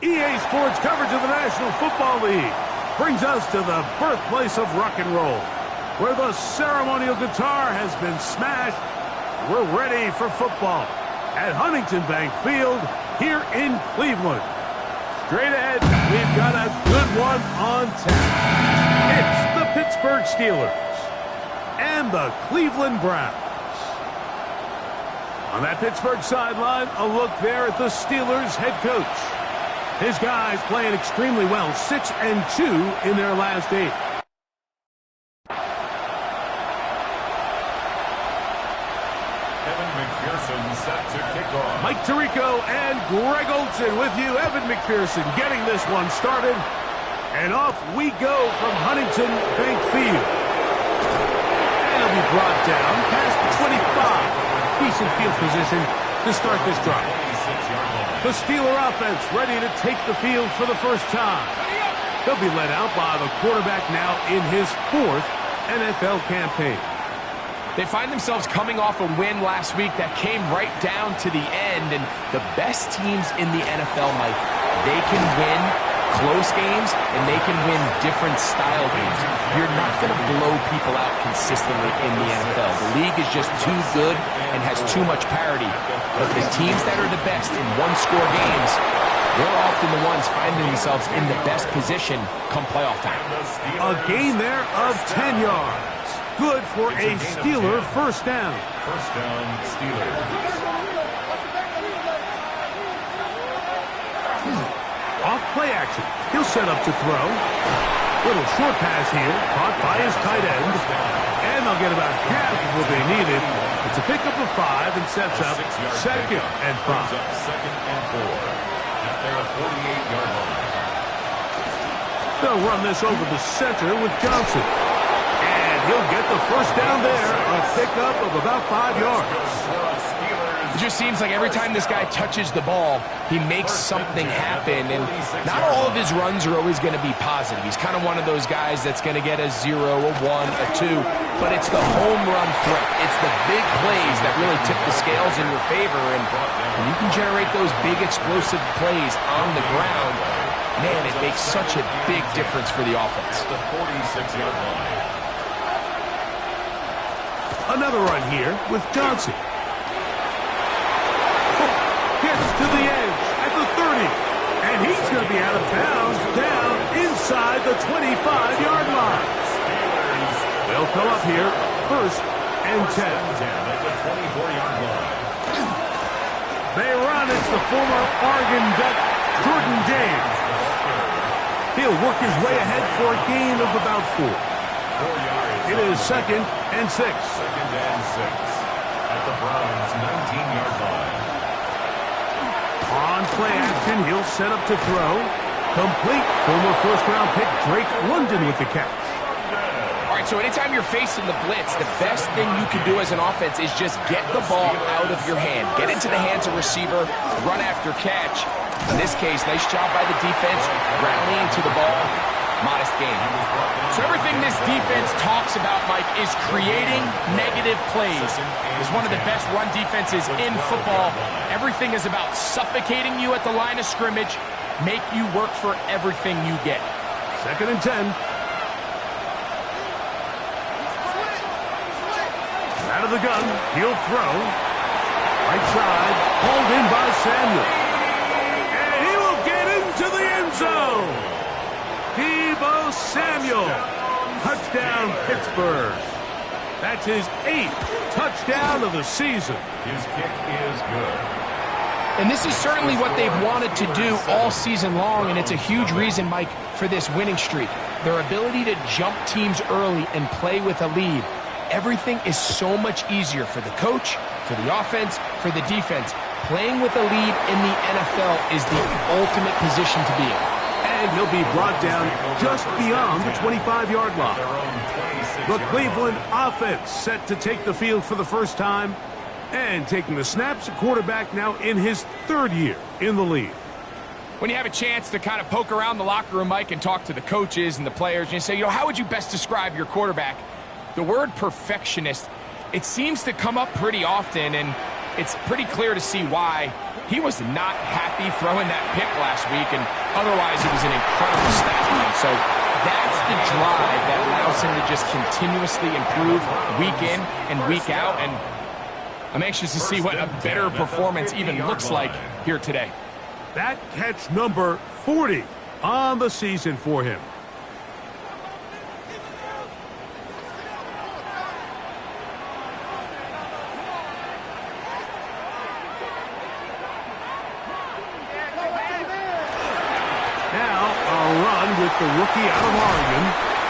EA Sports coverage of the National Football League brings us to the birthplace of rock and roll, where the ceremonial guitar has been smashed. We're ready for football at Huntington Bank Field here in Cleveland. Straight ahead, we've got a good one on tap. It's the Pittsburgh Steelers and the Cleveland Browns. On that Pittsburgh sideline, a look there at the Steelers head coach. His guys playing extremely well, 6-2 in their last 8. Evan McPherson set to kick off. Mike Tirico and Greg Olsen with you. Evan McPherson getting this one started. And off we go from Huntington Bank Field. And it'll be brought down past the 25. Decent field position to start this drive. The Steeler offense ready to take the field for the first time. They'll be led out by the quarterback now in his 4th NFL campaign. They find themselves coming off a win last week that came right down to the end, and the best teams in the NFL, Mike, they can win close games, and they can win different style games. You're not going to blow people out consistently in the NFL. The league is just too good and has too much parity. But the teams that are the best in one-score games, they're often the ones finding themselves in the best position come playoff time. A gain there of 10 yards. Good for a Steeler first down. First down, Steelers. Off play action. He'll set up to throw. Little short pass here, caught by his tight end. And they'll get about half of what they needed. It's a pickup of 5 and sets up 2nd and 5. Second and 4 at their 48-yard line. They'll run this over the center with Johnson. And he'll get the first down there. A pickup of about 5 yards. It just seems like every time this guy touches the ball, he makes something happen, and not all of his runs are always going to be positive. He's kind of one of those guys that's going to get a 0, a 1, a 2, but it's the home run threat. It's the big plays that really tip the scales in your favor, and when you can generate those big explosive plays on the ground, man, it makes such a big difference for the offense. The 46-yard line. Another run here with Johnson. Gets to the edge at the 30. And he's going to be out of bounds down inside the 25-yard line. They'll come up here, 1st and 10. At the 24-yard line. They run. It's the former Oregon Duck, Jordan James. He'll work his way ahead for a gain of about 4. 4 yards. It is 2nd and 6. 2nd and 6 at the Browns' 19-yard line. On play action, he'll set up to throw. Complete. Former first-round pick Drake London with the catch. All right, so anytime you're facing the blitz, the best thing you can do as an offense is just get the ball out of your hand. Get into the hands of receiver, run after catch. In this case, nice job by the defense, rallying to the ball. Modest gain. So everything this defense talks about, Mike, is creating negative plays. It's one of the best run defenses in football. Everything is about suffocating you at the line of scrimmage, make you work for everything you get. 2nd and 10. Out of the gun, he'll throw. Right side, hauled in by Samuel. And he will get into the end zone. Deebo Samuel. Touchdown, Pittsburgh. That's his 8th touchdown of the season. His kick is good. And this is certainly what they've wanted to do all season long, and it's a huge reason, Mike, for this winning streak. Their ability to jump teams early and play with a lead. Everything is so much easier for the coach, for the offense, for the defense. Playing with a lead in the NFL is the ultimate position to be in. And he'll be brought down just beyond the 25-yard line. The Cleveland offense set to take the field for the first time. And taking the snaps, a quarterback now in his 3rd year in the league. When you have a chance to kind of poke around the locker room, Mike, and talk to the coaches and the players, and you say, how would you best describe your quarterback? The word perfectionist, it seems to come up pretty often, and it's pretty clear to see why. He was not happy throwing that pick last week, and otherwise it was an incredible stat line. So that's the drive that allows him to just continuously improve week in and week out, and I'm anxious to see what a better performance even looks like here today. That catch number 40 on the season for him. With the rookie out of Oregon,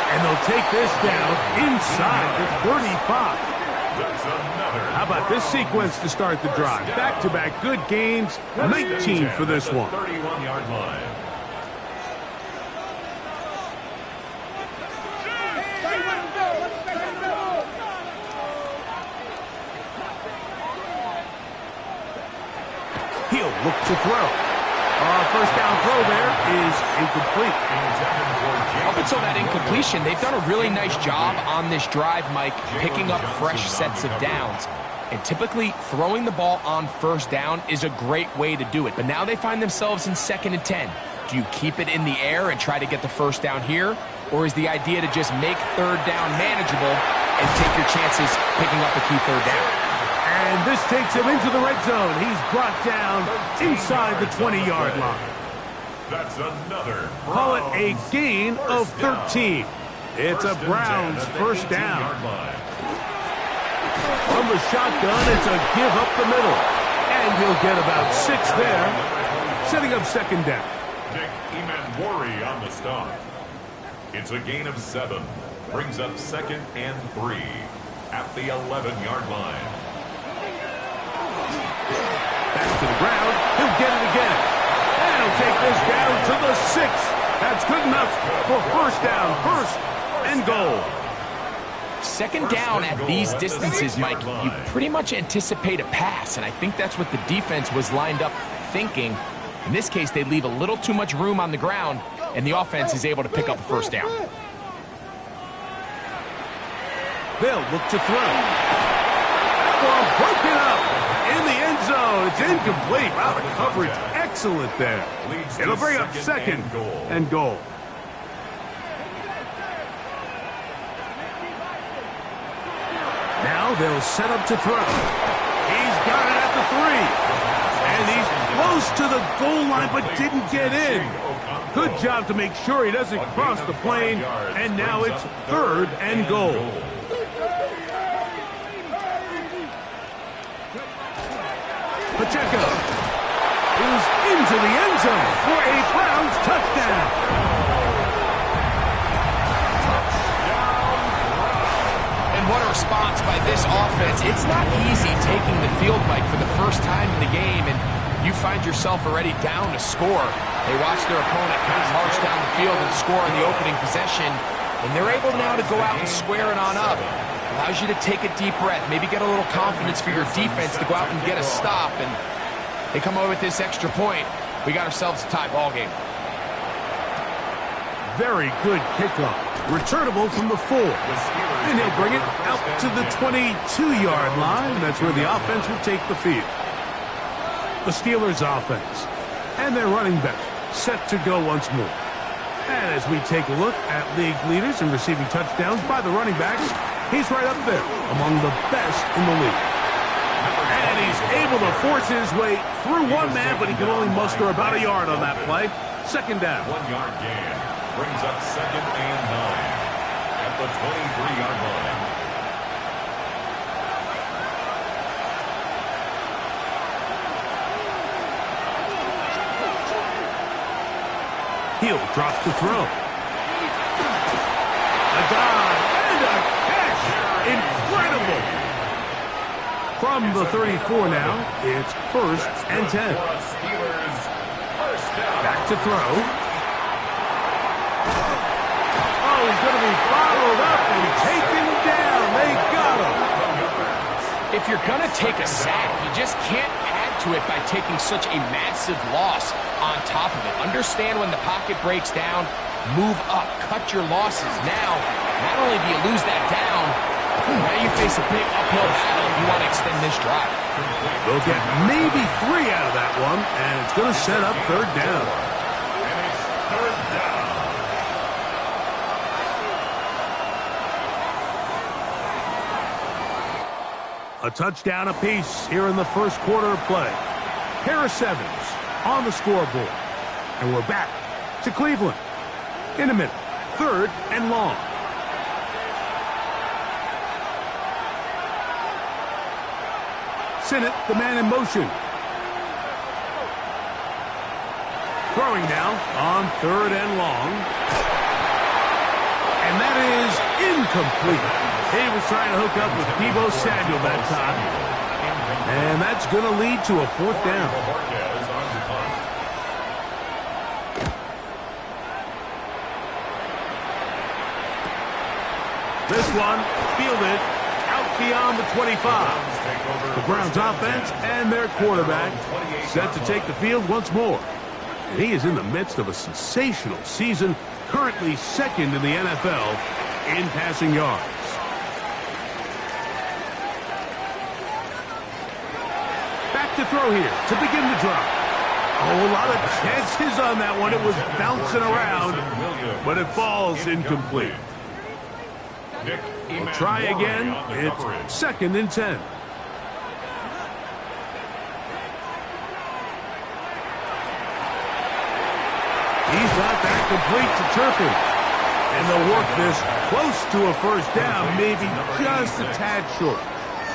and they'll take this down inside the 35. How about this sequence to start the drive? Back-to-back good gains, 19 for this one. 31-yard line. He'll look to throw. First down throw there is incomplete. Up until that incompletion, they've done a really nice job on this drive, Mike, picking up fresh sets of downs. And typically, throwing the ball on first down is a great way to do it. But now they find themselves in 2nd and 10. Do you keep it in the air and try to get the first down here? Or is the idea to just make third down manageable and take your chances picking up a key third down? And this takes him into the red zone. He's brought down inside the 20-yard line. That's another. Call it a gain of 13. It's a Browns first down. From the shotgun, it's a give up the middle. And he'll get about 6 there, setting up second down. Dick Emanwori on the stop. It's a gain of 7. Brings up 2nd and 3 at the 11-yard line. Back to the ground. He'll get it again. And he'll take this down to the 6. That's good enough for first down. First and goal. Second down at these distances, Mike, you pretty much anticipate a pass, and I think that's what the defense was lined up thinking. In this case, they leave a little too much room on the ground, and the offense is able to pick up a first down. They'll look to throw. Ball broken up in the end zone. It's incomplete. Wow, the coverage excellent there. It'll bring up second and goal. Now they'll set up to throw. He's got it at the 3. And he's close to the goal line but didn't get in. Good job to make sure he doesn't cross the plane. And now it's third and goal. Pacheco is into the end zone for a Browns touchdown. And what a response by this offense. It's not easy taking the field, Mike, for the first time in the game, and you find yourself already down to score. They watch their opponent kind of march down the field and score in the opening possession, and they're able now to go out and square it on up. Allows you to take a deep breath, maybe get a little confidence for your defense to go out and get a stop, and they come away with this extra point. We got ourselves a tie ball game. Very good kickoff. Returnable from the 4. And he'll bring it out to the 22-yard line. That's where the offense will take the field. The Steelers offense and their running back set to go once more. And as we take a look at league leaders in receiving touchdowns by the running backs, he's right up there among the best in the league. And he's able to force his way through one man, but he can only muster about a yard on that play. Second down. 1-yard gain. Brings up 2nd and 9 at the 23-yard line. Hill drops to throw. A dive and a catch. Incredible. From the 34 now, it's 1st and 10. Back to throw. Oh, he's going to be followed up and taken down. They got him. If you're going to take a sack, you just can't add to it by taking such a massive loss on top of it. Understand when the pocket breaks down, move up, cut your losses. Now, not only do you lose that down, Now you face a big uphill battle if you want to extend this drive. They'll get maybe 3 out of that one, and it's going to set up third down. And it's third down. A touchdown apiece here in the first quarter of play. Harris Evans on the scoreboard. And we're back to Cleveland. In a minute, third and long. Sinnott, the man in motion. Throwing now on third and long. And that is incomplete. He was trying to hook up with Deebo Samuel that time. And that's going to lead to a fourth down. This one fielded out beyond the 25. The Browns offense and their quarterback set to take the field once more. And he is in the midst of a sensational season, currently second in the NFL in passing yards. Back to throw here to begin the drive. Oh, a lot of chances on that one. It was bouncing around, but it falls incomplete. We'll try again. It's second and 10. He's got that complete to Turpin. And they'll work this close to a first down, maybe just a tad short.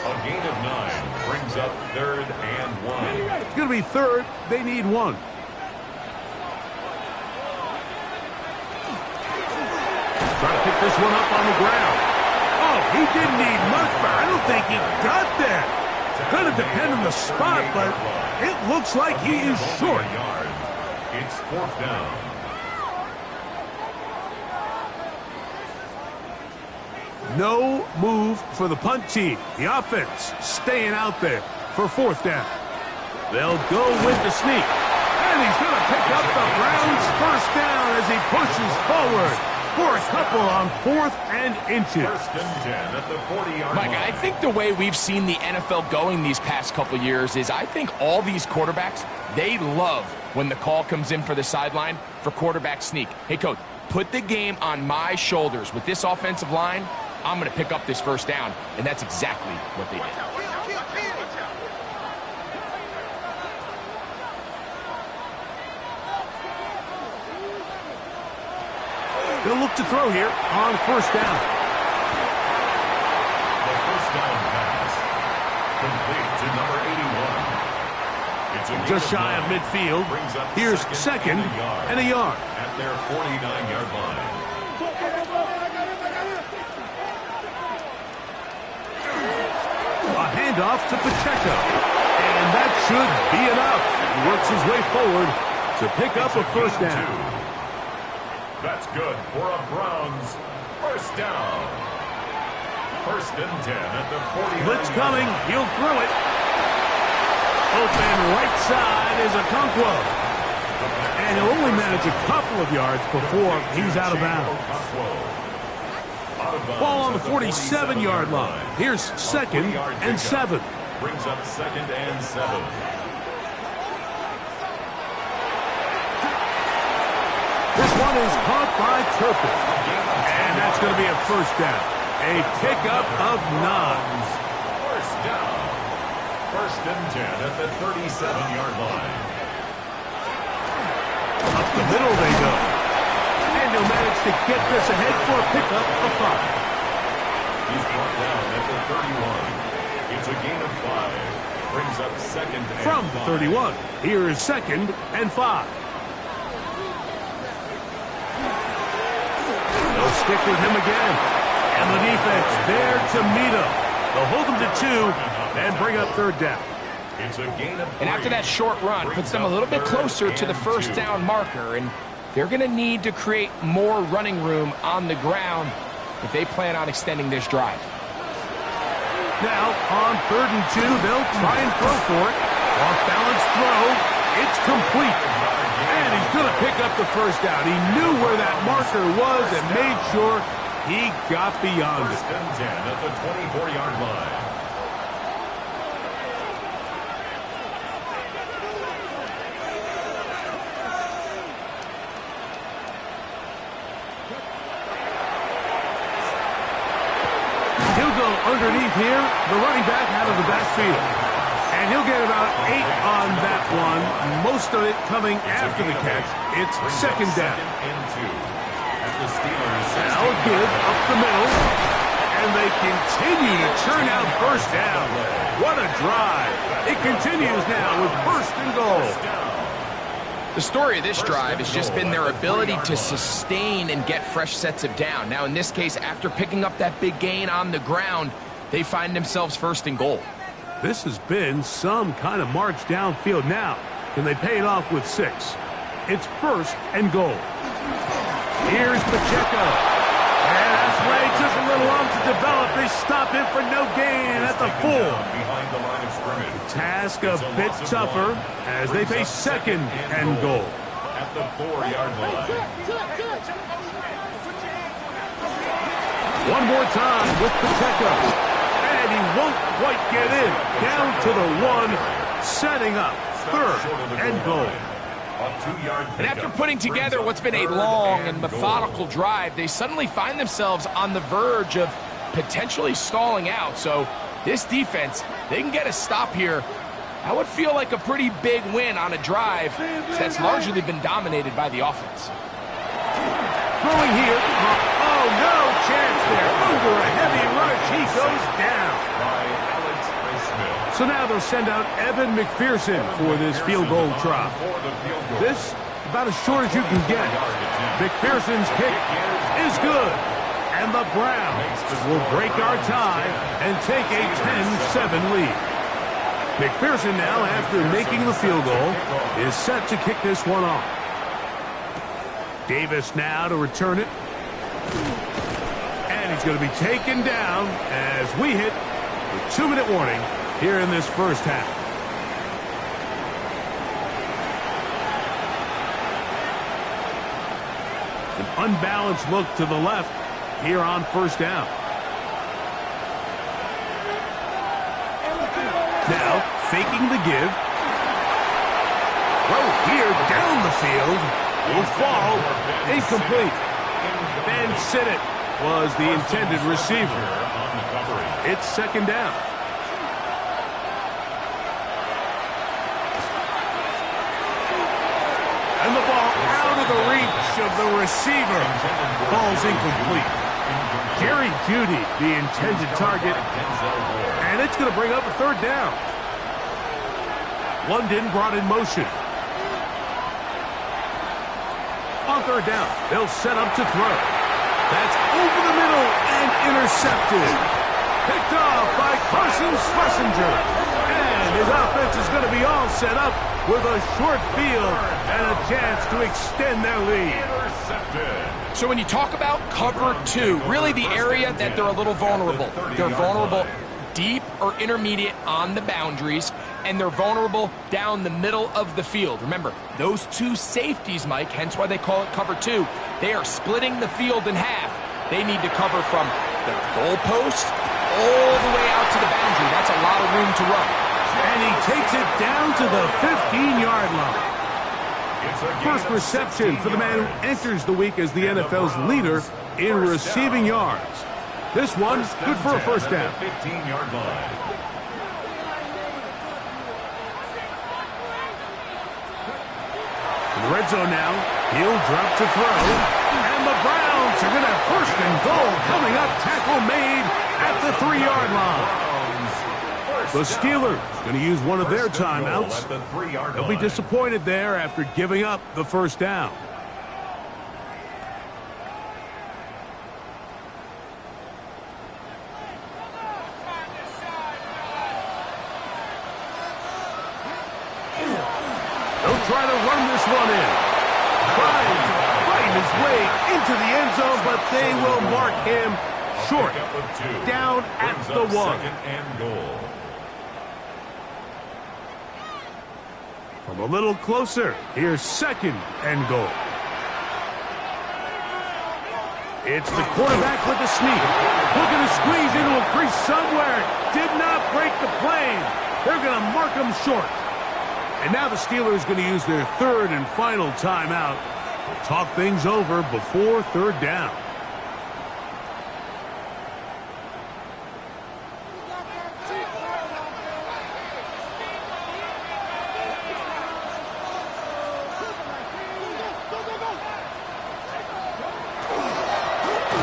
A gain of 9 brings up third and 1. It's going to be third. They need 1. Trying to pick this one up on the ground. Oh, he didn't need much, but I don't think he got there. Kind of depend on the spot, but it looks like he is short. It's fourth down. No move for the punt team. The offense staying out there for fourth down. They'll go with the sneak. And he's going to pick up the Browns' first down as he pushes forward for a couple on fourth and inches. First and 10 at the 40-yard line. Mike, I think the way we've seen the NFL going these past couple years is I think all these quarterbacks, they love when the call comes in for the sideline for quarterback sneak. Hey, coach, put the game on my shoulders. With this offensive line, I'm going to pick up this first down, and that's exactly what they did. They'll look to throw here on first down. The first down pass complete to number 81. It's a Just shy of midfield. Here's second and a yard. At their 49-yard line. A handoff to Pacheco. And that should be enough. He works his way forward to pick up a first down. That's good for a Browns first down. First and 10 at the 40. Blitz coming. He'll throw it. Open right side is Okonkwo. And he'll only manage a couple of yards before he's out of bounds. Ball on the 47-yard line. Here's second and 7. Brings up second and 7. This one is caught by Turpin. And that's going to be a first down. A pickup of 9. First down. First and 10 at the 37-yard line. Up the middle they go. And he'll manage to get this ahead for a pickup of 5. He's brought down at the 31. It's a gain of 5. Brings up second and 5. From the 31, here is second and 5. They'll stick with him again. And the defense there to meet him. They'll hold him to 2 and bring up third down. It's a gain of 3. And after that short run, puts them a little bit closer to the first down marker. And they're going to need to create more running room on the ground if they plan on extending this drive. Now, on third and 2, they'll try and throw for it. Off-balance throw. It's complete. And he's going to pick up the first down. He knew where that marker was and made sure He got beyond it. First and 10 at the 24-yard line. He'll go underneath here, the running back out of the backfield. And he'll get about 8 on that one, most of it coming after the catch. It's second down. Now a give up the middle, and they continue to churn out first down. What a drive. It continues now with first and goal. The story of this drive has just been their ability to sustain and get fresh sets of down. Now, in this case, after picking up that big gain on the ground, they find themselves first and goal. This has been some kind of march downfield now. Can they pay it off with 6? It's first and goal. Here's Pacheco. And that's why it took a little long to develop. They stop him for no gain at the 4. Behind the line of scrimmage. Task a bit tougher as they face second and goal. At the 4-yard line. One more time with Pacheco. And he won't quite get in. Down to the 1, setting up third and goal. And after putting together what's been a long and methodical drive, they suddenly find themselves on the verge of potentially stalling out. So this defense, they can get a stop here. That would feel like a pretty big win on a drive that's largely been dominated by the offense. Throwing here. Oh, no chance there. Under a heavy rush, he goes down. So now they'll send out Evan McPherson for this field goal try. This, about as short as you can get. McPherson's kick is good. And the Browns will break our tie and take a 10-7 lead. McPherson now, after making the field goal, is set to kick this one off. Davis now to return it. And he's going to be taken down as we hit the 2-minute warning here in this first half. An unbalanced look to the left here on first down. Now, faking the give. Throw here down the field. Will fall. Incomplete. Ben Sinnott was the intended receiver. It's second down. And the ball out of the reach of the receiver. Falls incomplete. Jerry Jeudy, the intended target. And it's going to bring up a third down. London brought in motion. On third down, they'll set up to throw. That's over the middle and intercepted. Picked off by Carson Schlesinger. And his offense is going to be all set up with a short field and a chance to extend their lead. So when you talk about cover 2, really the area that they're a little vulnerable. They're vulnerable deep or intermediate on the boundaries, and they're vulnerable down the middle of the field. Remember, those two safeties, Mike, hence why they call it cover 2, they are splitting the field in half. They need to cover from the goalpost all the way out to the boundary. That's a lot of room to run. And he takes it down to the 15-yard line. First reception for the man who enters the week as the NFL's leader in receiving yards. This one, good for a first down. 15-yard line. In the red zone now, he'll drop to throw. And the Browns are going to have first and goal coming up. Tackle made at the 3-yard line. The Steelers going to use one of their timeouts. They'll be disappointed there after giving up the first down. They'll try to run this one in. Trying to fight his way into the end zone, but they will mark him short. Down at the 1. Second and goal. From a little closer, here's second and goal. It's the quarterback with the sneak. Looking to squeeze into a crease somewhere. Did not break the plane. They're going to mark him short. And now the Steelers going to use their third and final timeout to talk things over before third down.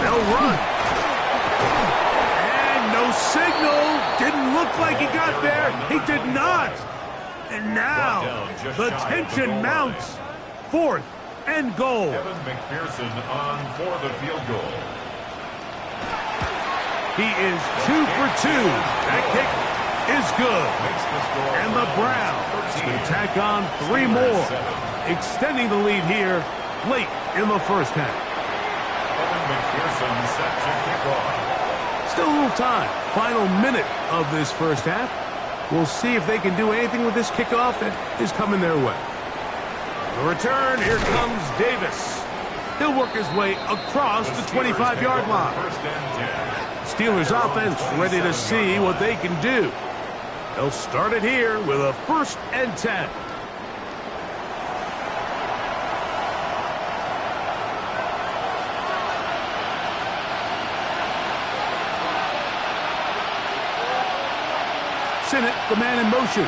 They'll run. And no signal. Didn't look like he got there. He did not. And now the tension mounts. Fourth and goal. Evan McPherson on for the field goal. He is 2 for 2. That kick is good. And the Browns can tack on 3 more, extending the lead here late in the first half. Evan McPherson set to kick off. Still a little time. Final minute of this first half. We'll see if they can do anything with this kickoff that is coming their way. The return, here comes Davis. He'll work his way across the 25-yard line. Steelers offense ready to see what they can do. They'll start it here with a 1st and 10. Sinnott, the man in motion.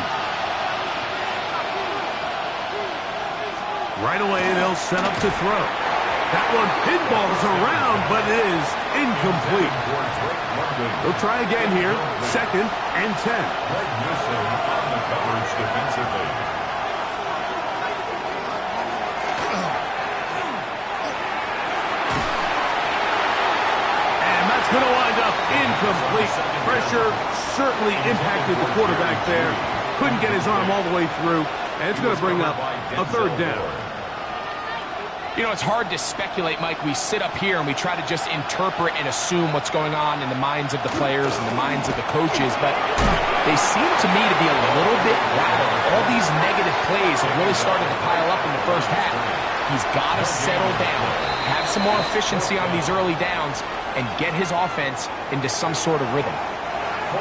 Right away, they'll set up to throw. That one pinballs around, but it is incomplete. They'll try again here. 2nd and 10. Greg Newsome on the coverage defensively. And that's going to wind up incomplete. Pressure certainly impacted the quarterback there. Couldn't get his arm all the way through. And it's going to bring up a 3rd down. You know, it's hard to speculate, Mike. We sit up here and we try to just interpret and assume what's going on in the minds of the players and the minds of the coaches, but they seem to me to be a little bit rattled. All these negative plays have really started to pile up in the first half. He's got to settle down, have some more efficiency on these early downs, and get his offense into some sort of rhythm.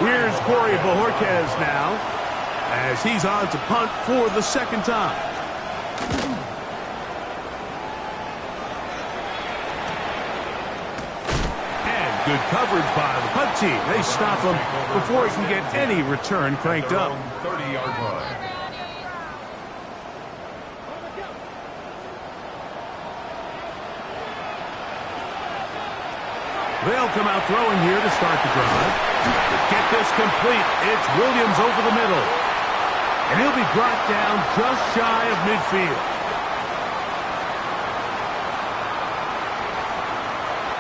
Here's Corey Bojorquez now, as he's on to punt for the 2nd time. Good coverage by the punt team. They stop him before he can get any return cranked up. 30-yard line. They'll come out throwing here to start the drive. To get this complete, it's Williams over the middle. And he'll be brought down just shy of midfield.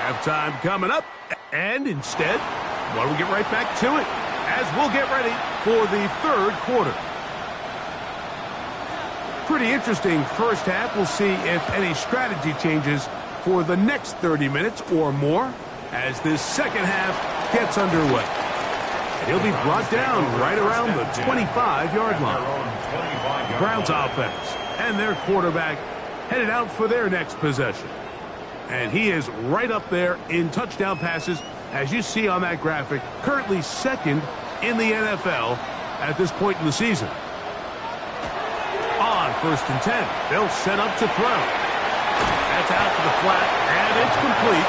Halftime coming up. And instead, why don't we get right back to it as we'll get ready for the 3rd quarter. Pretty interesting first half. We'll see if any strategy changes for the next 30 minutes or more as this 2nd half gets underway. And he'll be brought down right around the 25-yard line. Browns offense and their quarterback headed out for their next possession. And he is right up there in touchdown passes, as you see on that graphic, currently 2nd in the NFL at this point in the season. On 1st and 10, they'll set up to throw. That's out to the flat, and it's complete.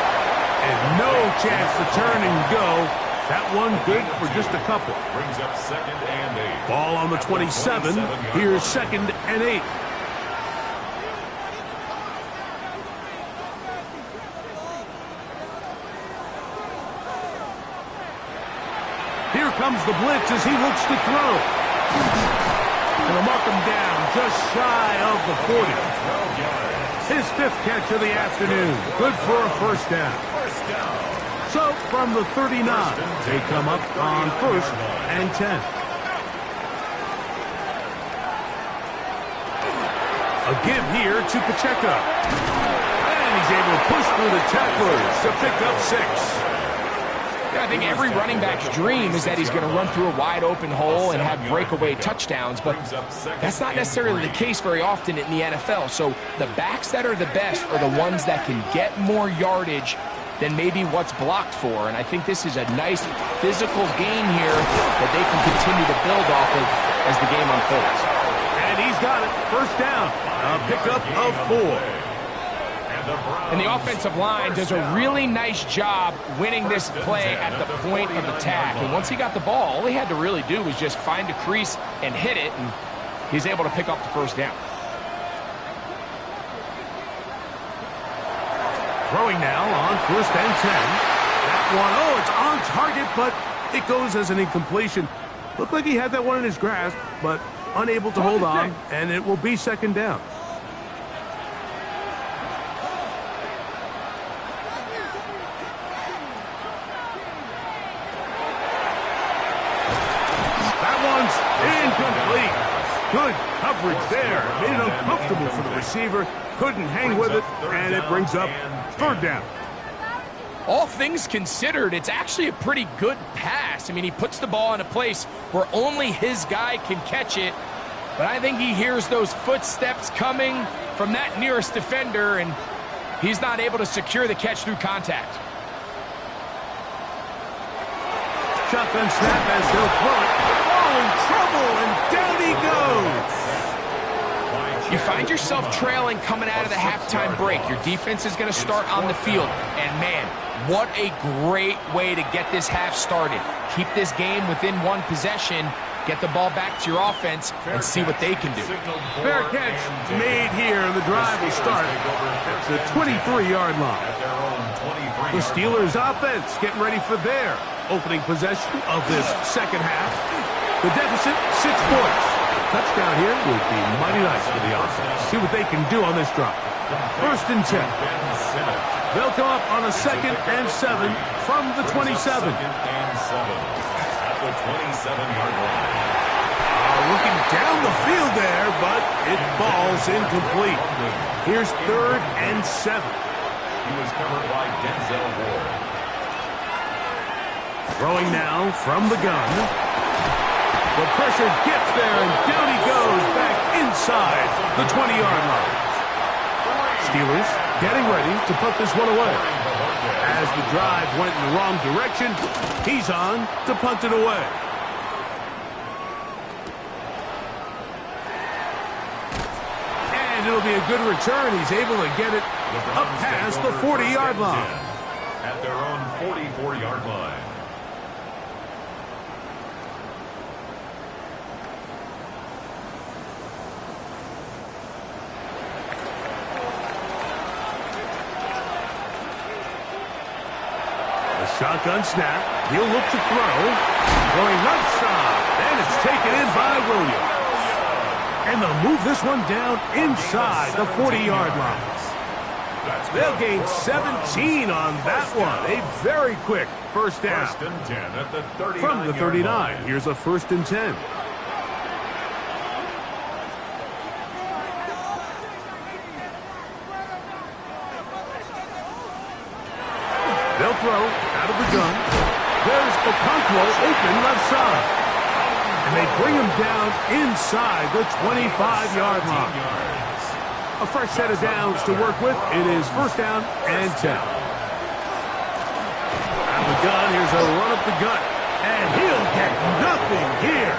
And no chance to turn and go. That one good for just a couple. Brings up 2nd and 8. Ball on the 27. Here's 2nd and 8. Here comes the blitz as he looks to throw. And they'll mark him down just shy of the 40. His 5th catch of the afternoon. Good for a 1st down. So from the 39, they come up on 1st and 10. A give here to Pacheco. And he's able to push through the tacklers to pick up 6. I think every running back's dream is that he's going to run through a wide open hole and have breakaway touchdowns, but that's not necessarily the case very often in the NFL. So the backs that are the best are the ones that can get more yardage than maybe what's blocked for. And I think this is a nice physical game here that they can continue to build off of as the game unfolds. And he's got it. First down. A pickup of 4. And the offensive line does a really nice job winning this play at the point of attack. And once he got the ball, all he had to really do was just find a crease and hit it, and he's able to pick up the first down. Throwing now on 1st and 10. That one, oh, it's on target, but it goes as an incompletion. Looked like he had that one in his grasp, but unable to hold on, and it will be 2nd down. Incomplete. Good coverage there. Made it uncomfortable for the receiver. Couldn't hang with it, and it brings up 3rd down. All things considered, it's actually a pretty good pass. I mean, he puts the ball in a place where only his guy can catch it, but I think he hears those footsteps coming from that nearest defender, and he's not able to secure the catch through contact. Shotgun snap as he'll throw it. In trouble, and down he goes. You find yourself trailing coming out of the halftime break. Your defense is going to start on the field. And, man, what a great way to get this half started. Keep this game within 1 possession, get the ball back to your offense, and see what they can do. Fair catch made here. The drive will start at the 23-yard line. The Steelers' offense getting ready for their opening possession of this 2nd half. The deficit, 6 points. Touchdown here would be mighty nice for the offense. See what they can do on this drive. 1st and 10. They'll come up on a 2nd and 7 from the 27. At the 27-yard line. Looking down the field there, but it falls incomplete. Here's 3rd and 7. He was covered by Denzel Ward. Throwing now from the gun. The pressure gets there, and down he goes back inside the 20-yard line. Steelers getting ready to put this one away. As the drive went in the wrong direction, he's on to punt it away. And it'll be a good return. He's able to get it up past the 40-yard line. At their own 44-yard line. Shotgun snap. He'll look to throw. Going left side. And it's taken in by Williams. And they'll move this one down inside the 40-yard line. They'll gain 17 on that one. A very quick first down. 1st and 10 at the 39. From the 39. Here's a 1st and 10. They'll throw out of the gun. There's Okonkwo open left side. And they bring him down inside the 25-yard line. A fresh set of downs to work with. It is 1st down and 10. Out of the gun, here's a run up the gut. And he'll get nothing here.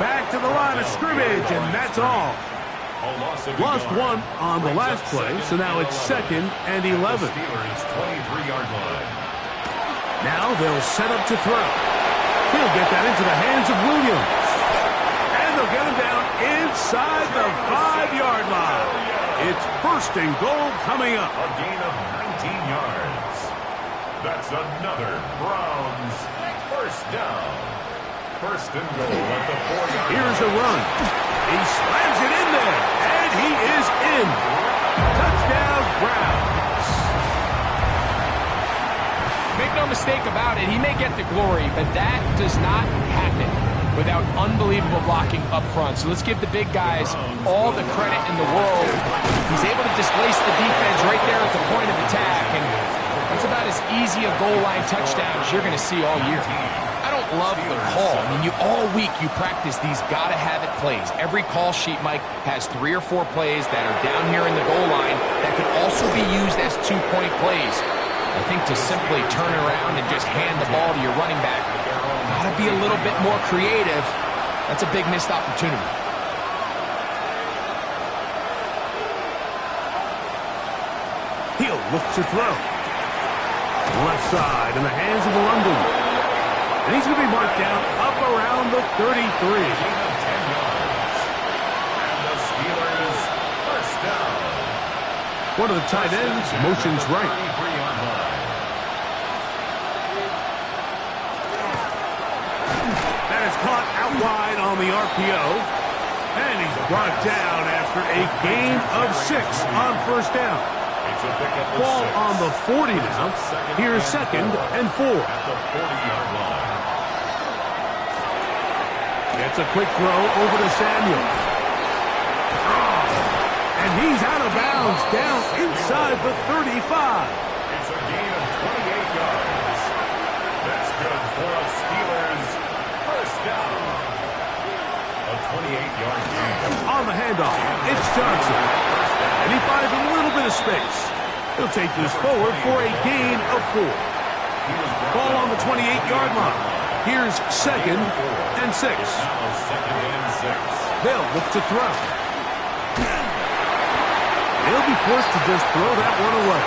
Back to the line of scrimmage, and that's all. Lost one on the last play, so now it's 2nd and 11. Steelers 23-yard line. Now they'll set up to throw. He'll get that into the hands of Williams. And they'll get him down inside the 5-yard line. It's 1st and goal coming up. A gain of 19 yards. That's another Browns 1st down. 1st and goal at the 4-yard line. Here's a run. He slams it in there, and he is in. Touchdown, Browns. Make no mistake about it, he may get the glory, but that does not happen without unbelievable blocking up front. So let's give the big guys all the credit in the world. He's able to displace the defense right there at the point of attack, and that's about as easy a goal line touchdown as you're going to see all year. I don't love the call. I mean, all week you practice these gotta-have-it plays. Every call sheet, Mike, has 3 or 4 plays that are down here in the goal line that could also be used as 2-point plays. I think to simply turn around and just hand the ball to your running back, gotta be a little bit more creative. That's a big missed opportunity. He'll look to throw. Left side in the hands of London. And he's going to be marked down up around the 33. One of the tight ends motions right. That is caught out wide on the RPO. And he's brought down after a gain of 6 on first down. Ball on the 40 now. Here's 2nd and 4. At the 40-yard line. It's a quick throw over to Samuel. And he's out of bounds down inside the 35. It's a gain of 28 yards. That's good for a Steelers first down. A 28-yard gain. On the handoff, it's Johnson. And he finds a little bit of space. He'll take this forward for a gain of 4. Ball on the 28-yard line. Here's 2nd and 6. Now 2nd and 6. They'll look to throw. He'll be forced to just throw that one away.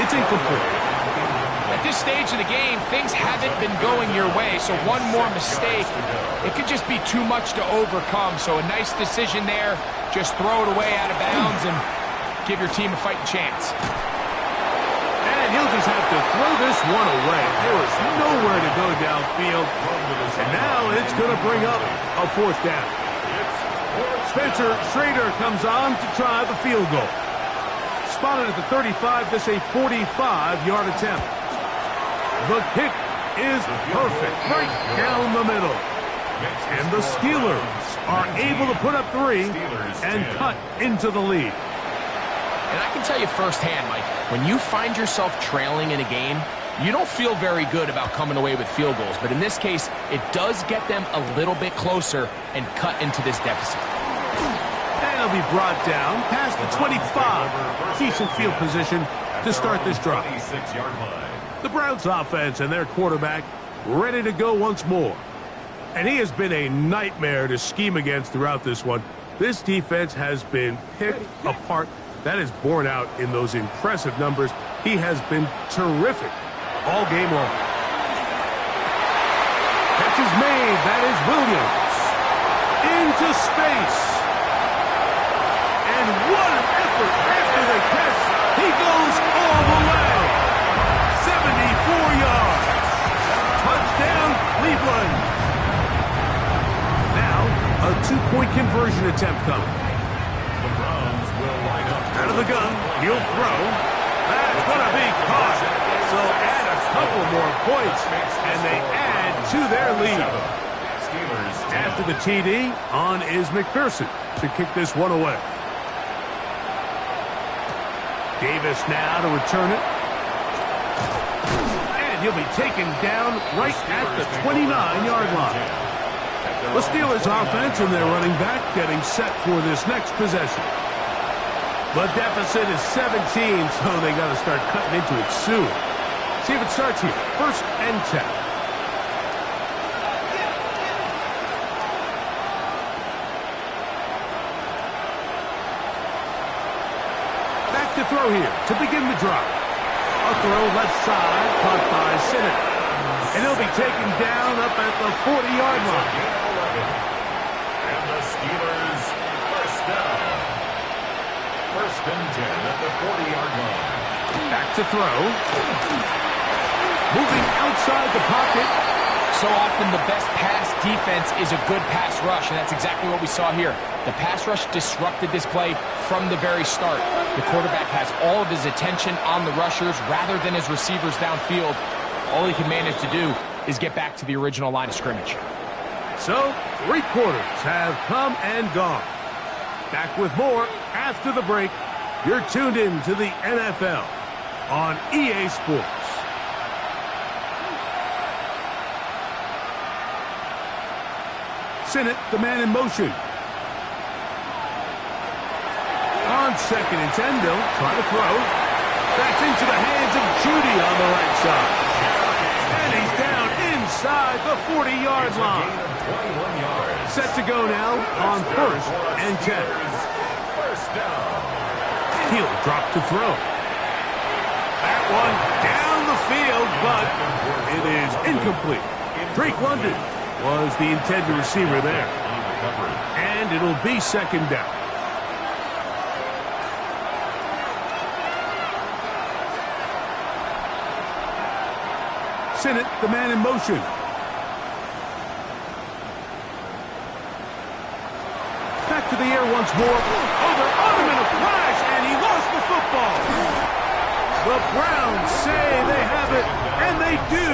It's incomplete. At this stage of the game, things haven't been going your way, so one more mistake, it could just be too much to overcome. So a nice decision there. Just throw it away out of bounds and give your team a fighting chance. And he'll just have to throw this one away. There was nowhere to go downfield. And now it's going to bring up a 4th down. Spencer Schrader comes on to try the field goal. Spotted at the 35, this a 45-yard attempt. The kick is perfect, right down the middle. And the Steelers are able to put up 3 and cut into the lead. And I can tell you firsthand, Mike, when you find yourself trailing in a game, you don't feel very good about coming away with field goals. But in this case, it does get them a little bit closer and cut into this deficit. And he'll be brought down past the 25. Decent field position to start this drive. The Browns offense and their quarterback ready to go once more. And he has been a nightmare to scheme against throughout this one. This defense has been picked apart. That is borne out in those impressive numbers. He has been terrific all game long. Catch is made. That is Williams. Into space. And what an effort after the catch. He goes all the way. 74 yards. Touchdown, Cleveland. Now, a 2-point conversion attempt coming. The Browns will line up. Out of the gun, he'll throw. That's going to be caught. So add a couple more points, and they add to their lead. After the TD, on is McPherson to kick this one away. Davis now to return it. And he'll be taken down right at the 29-yard line. The Steelers offense and their running back getting set for this next possession. The deficit is 17, so they got to start cutting into it soon. See if it starts here. 1st and 10. Back to throw here to begin the drive. A throw left side, caught by Sinnott. And he'll be taken down up at the 40-yard line. And the Steelers first down. 1st and 10 at the 40-yard line. Back to throw. Moving outside the pocket. So often the best pass defense is a good pass rush, and that's exactly what we saw here. The pass rush disrupted this play from the very start. The quarterback has all of his attention on the rushers rather than his receivers downfield. All he can manage to do is get back to the original line of scrimmage. So, 3 quarters have come and gone. Back with more after the break. You're tuned in to the NFL on EA Sports. Sinnott, the man in motion. On 2nd and 10, they'll try to throw. That's into the hands of Judy on the right side. And he's down inside the 40-yard line. 21 yards. Set to go now on 1st and 10. First down. He'll drop to throw. That one down the field, but it is incomplete. Drake London was the intended receiver there. And it'll be 2nd down. Sinnott, the man in motion. Back to the air once more. Oh, they're on him in a flash, and he lost the football. The Browns say they have it, and they do.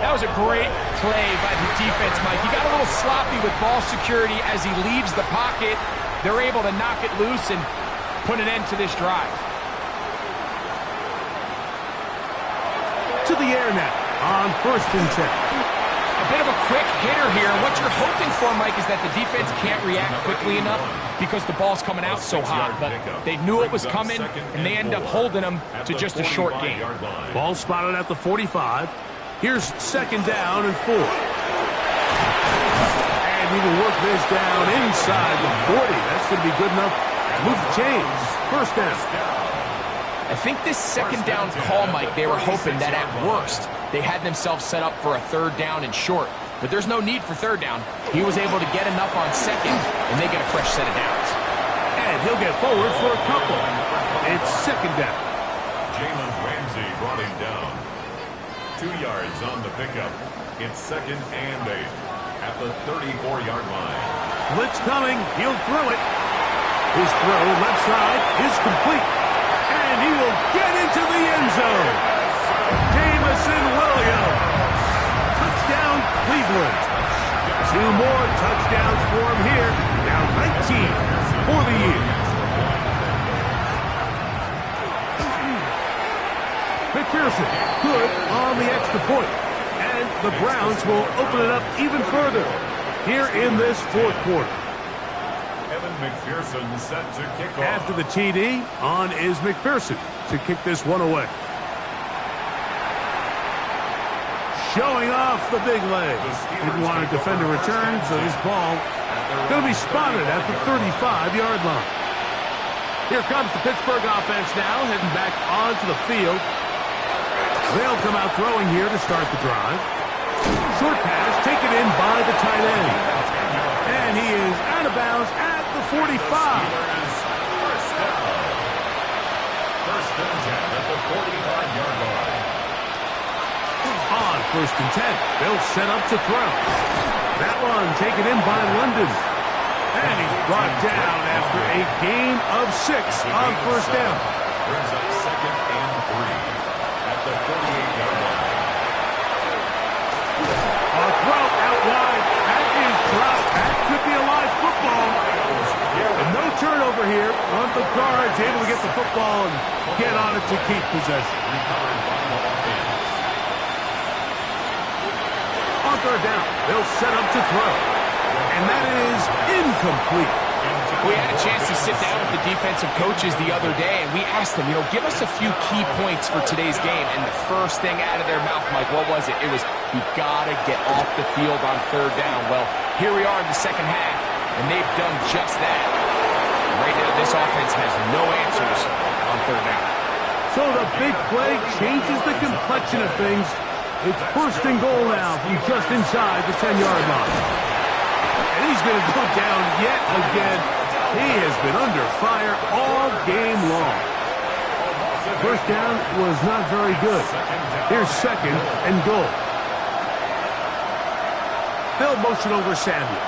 That was a great play by the defense, Mike. He got a little sloppy with ball security as he leaves the pocket. They're able to knock it loose and put an end to this drive. To the air now on 1st and 10. A bit of a quick hitter here. What you're hoping for, Mike, is that the defense can't react quickly enough because the ball's coming out so hot. But they knew it was coming, and they end up holding them to just a short gain. Ball spotted at the 45. Here's 2nd down and 4. And he will work this down inside the 40. That's going to be good enough to move the chains. 1st down. I think this 2nd down call, Mike, they were hoping that at worst they had themselves set up for a 3rd down and short. But there's no need for 3rd down. He was able to get enough on 2nd, and they get a fresh set of downs. And he'll get forward for a couple. It's 2nd down. Jalen Ramsey brought him down. 2 yards on the pickup. It's 2nd and 8 at the 34-yard line. Blitz coming. He'll throw it. His throw left side is complete. And he will get into the end zone. Jameson Williams. Touchdown, Cleveland. 2 more touchdowns for him here. Now 19 for the year. McPherson, good on the extra point. And the Browns will open it up even further here in this 4th quarter. Evan McPherson set to kick off. After the TD, on is McPherson to kick this one away. Showing off the big leg. Didn't want a defender return, so this ball going to be spotted at the 35-yard line. Here comes the Pittsburgh offense now, heading back onto the field. They'll come out throwing here to start the drive. Short pass taken in by the tight end. And he is out of bounds at the 45. First and 10 at the 45-yard line. On 1st and 10, they'll set up to throw. That one taken in by London. And he's brought down after a gain of 6 on 1st down. Brings up 2nd and 3 at the 48-yard line. A throw out wide. That is dropped. That could be a live football. And no turnover here. One of the guards able to get the football and get on it to keep possession. Recovered by the offense. On 3rd down, they'll set up to throw. And that is incomplete. We had a chance to sit down with the defensive coaches the other day, and we asked them, give us a few key points for today's game. And the first thing out of their mouth, Mike, what was it? It was, you got to get off the field on 3rd down. Well, here we are in the 2nd half, and they've done just that. Right now, this offense has no answers on 3rd down. So the big play changes the complexion of things. It's 1st and goal now from just inside the 10-yard line. And he's going to go down yet again. He has been under fire all game long. 1st down was not very good. Here's 2nd and goal. They'll motion over Samuel.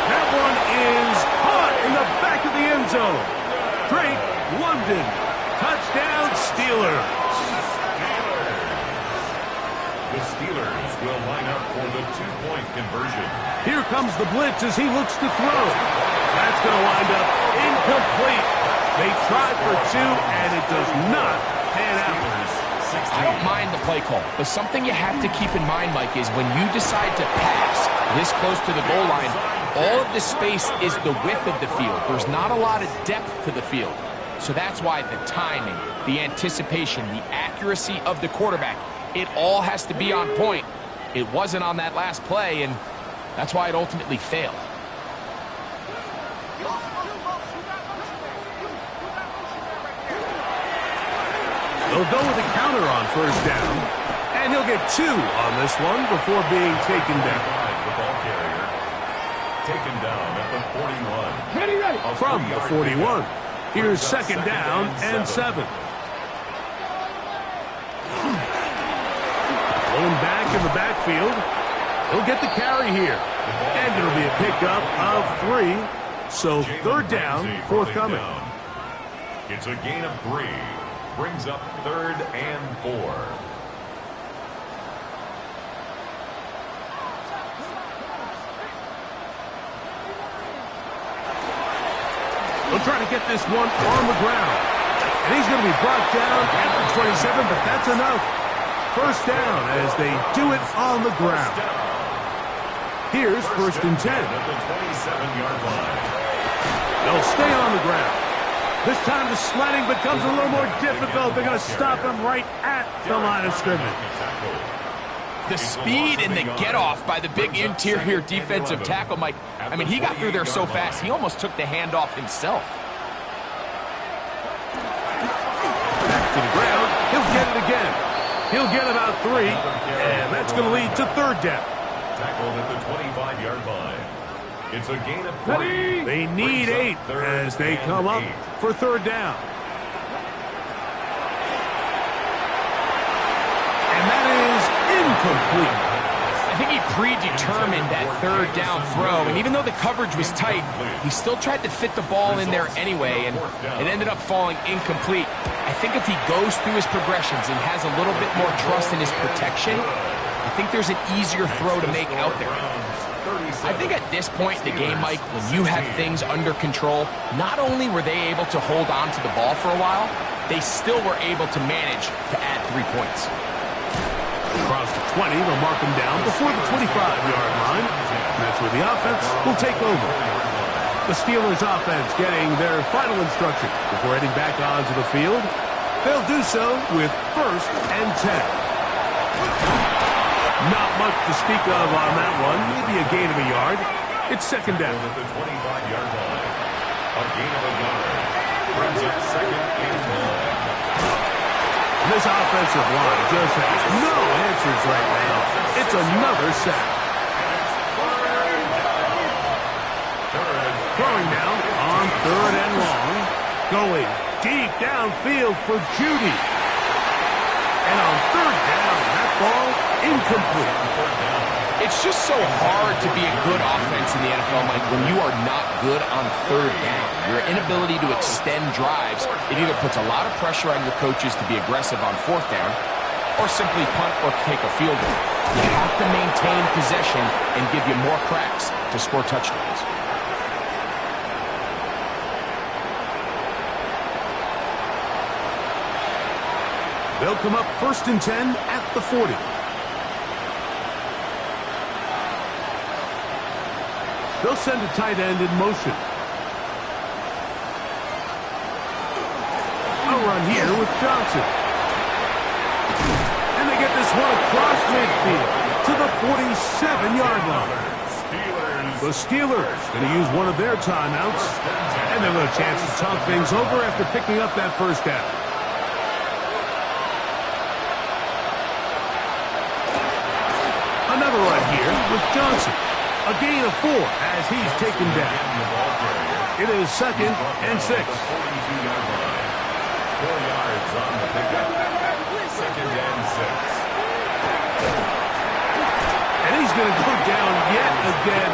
That one is caught in the back of the end zone. Drake London. Touchdown Steelers. The Steelers will line up for the 2-point conversion. Here comes the blitz as he looks to throw. That's going to wind up incomplete. They tried for 2, and it does not pan out. I don't mind the play call, but something you have to keep in mind, Mike, is when you decide to pass this close to the goal line, all of the space is the width of the field. There's not a lot of depth to the field. So that's why the timing, the anticipation, the accuracy of the quarterback, it all has to be on point. It wasn't on that last play, and that's why it ultimately failed. They'll go with a counter on first down, and he'll get 2 on this one before being taken down. The ball carrier taken down at the 41. From the 41, here's second down and 7. Going back in the backfield, he'll get the carry here, and it'll be a pickup of 3. So third down, forthcoming. It's a gain of 3. Brings up 3rd and 4. They'll try to get this one on the ground. And he's going to be brought down at the 27, but that's enough. First down as they do it on the ground. Here's first and 10. At the 27-yard line. They'll stay on the ground. This time the sledding becomes a little more difficult. They're going to stop him right at the line of scrimmage. The speed and the get-off by the big interior defensive tackle, Mike. I mean, he got through there so fast, he almost took the handoff himself. Back to the ground. He'll get it again. He'll get about 3, and that's going to lead to third down. Tackled at the 25-yard line. It's a gain of 3. They need 8 as they come up for third down. And that is incomplete. I think he predetermined that third down throw, and even though the coverage was tight, he still tried to fit the ball in there anyway, and it ended up falling incomplete. I think if he goes through his progressions and has a little bit more trust in his protection, I think there's an easier throw to make out there. I think at this point in the game, Mike, when you have things under control, not only were they able to hold on to the ball for a while, they still were able to manage to add 3 points. Across the 20, they'll mark him down before the 25-yard line. And that's where the offense will take over. The Steelers offense getting their final instruction before heading back onto the field. They'll do so with first and 10. Not much to speak of on that one. Maybe a gain of a yard. It's second down. At the 25-yard line. A gain of a yard. Brings up second and 1. This offensive line just has no answers right now. It's another sack. Throwing now on third and long. Going deep downfield for Judy. And on third down, that ball incomplete. It's just so hard to be a good offense in the NFL, Mike, when you are not good on third down. Your inability to extend drives, it either puts a lot of pressure on your coaches to be aggressive on fourth down or simply punt or take a field goal. You have to maintain possession and give you more cracks to score touchdowns. They'll come up first and 10 at the 40. They'll send a tight end in motion. A run here with Johnson. And they get this one across midfield to the 47-yard line. The Steelers going to use one of their timeouts. And they'll have a chance to talk things over after picking up that first down. Another run here with Johnson. A gain of 4 as he's taken down. It is second and 6. 4 yards on the pickup. Second and 6. And he's going to go down yet again.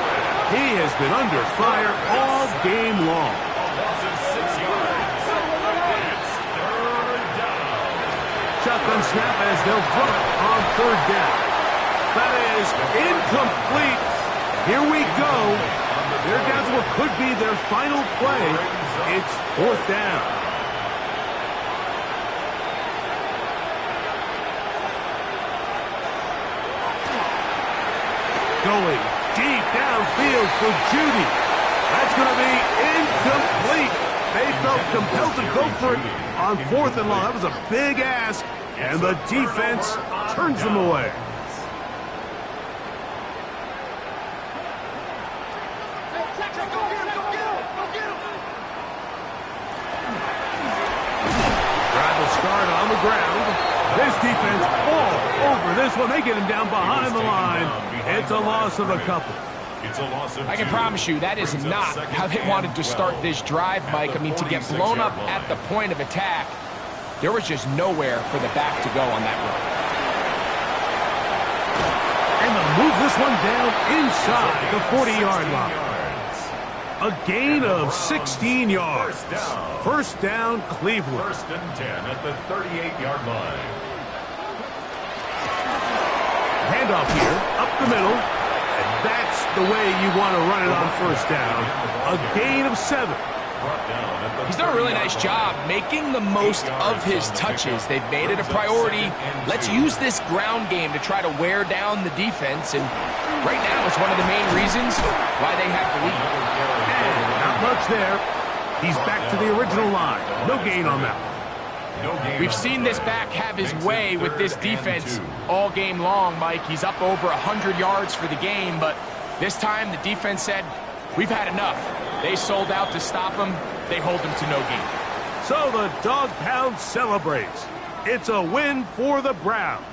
He has been under fire all game long. A loss of 6 yards. It's third down. Shotgun snap as they'll throw it on third down. That is incomplete. Here we go. They're down to what could be their final play. It's fourth down. Going deep downfield for Judy. That's going to be incomplete. They felt compelled to go for it on 4th and long. That was a big ask, and the defense turns them away. Travel start on the ground. This defense all over this one. They get him down behind the line. It's a loss of a couple. I can promise you that is not how they wanted to start this drive, Mike. I mean, to get blown up at the point of attack, there was just nowhere for the back to go on that run. And they'll move this one down inside the 40-yard line. A gain of 16 yards. First down, Cleveland. 1st and 10 at the 38-yard line. Handoff here, up the middle. And that's the way you want to run it on 1st down. A gain of 7. He's done a really nice job making the most of his touches. They've made it a priority. Let's use this ground game to try to wear down the defense. And right now, it's one of the main reasons why they have the lead. And not much there. He's back to the original line. No gain on that one. We've seen this back have his way with this defense all game long, Mike. He's up over 100 yards for the game, but this time the defense said, we've had enough. They sold out to stop him. They hold him to no gain. So the Dog Pound celebrates. It's a win for the Browns.